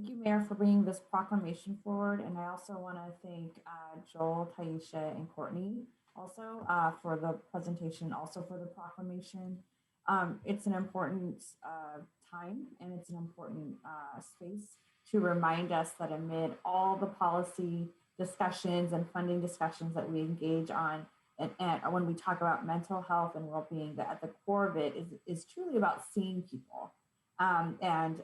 Thank you, Mayor, for bringing this proclamation forward. And I also want to thank Joel, Taisha, and Courtney also for the presentation, also for the proclamation. It's an important time and it's an important space to remind us that amid all the policy discussions and funding discussions that we engage on, and when we talk about mental health and well-being, that at the core of it is truly about seeing people and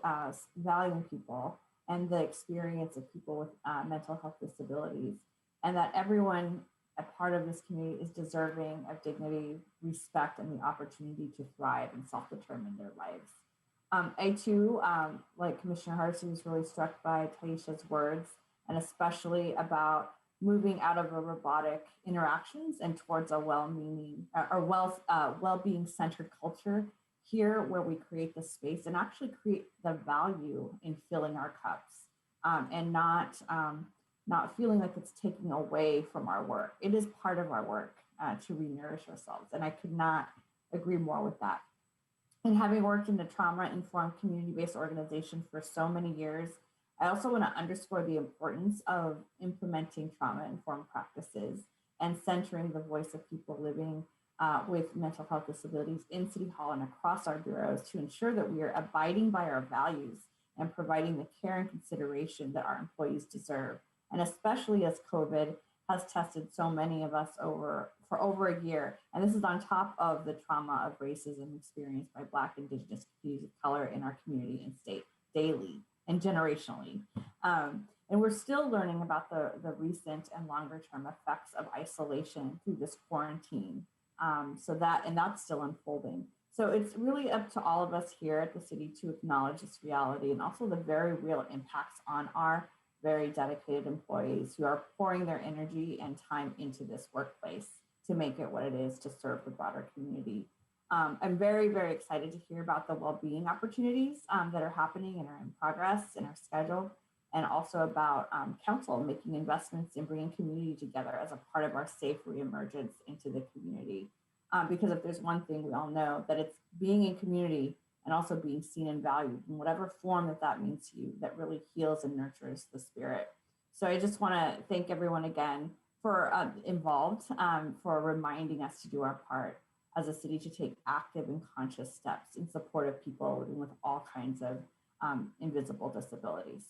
valuing people and the experience of people with mental health disabilities, and that everyone a part of this community is deserving of dignity, respect, and the opportunity to thrive and self-determine their lives. I too, like Commissioner Hardesty, was really struck by Taisha's words, and especially about moving out of a robotic interactions and towards a well-meaning or well-being centered culture here, where we create the space and actually create the value in filling our cups, and not feeling like it's taking away from our work. It is part of our work to re-nourish ourselves, and I could not agree more with that. And having worked in a trauma-informed community-based organization for so many years, I also want to underscore the importance of implementing trauma-informed practices and centering the voice of people living with mental health disabilities in City Hall and across our bureaus to ensure that we are abiding by our values and providing the care and consideration that our employees deserve. And especially as COVID has tested so many of us for over a year. And this is on top of the trauma of racism experienced by Black, Indigenous communities of color in our community and state daily and generationally. And we're still learning about the recent and longer term effects of isolation through this quarantine. That's still unfolding. So it's really up to all of us here at the city to acknowledge this reality and also the very real impacts on our very dedicated employees who are pouring their energy and time into this workplace to make it what it is to serve the broader community. I'm very, very excited to hear about the well-being opportunities that are happening and are in progress in our schedule, and also about council making investments in bringing community together as a part of our safe reemergence into the community. Because if there's one thing we all know, that it's being in community and also being seen and valued in whatever form that means to you, that really heals and nurtures the spirit. So I just want to thank everyone again for involved, for reminding us to do our part as a city to take active and conscious steps in support of people living with all kinds of invisible disabilities.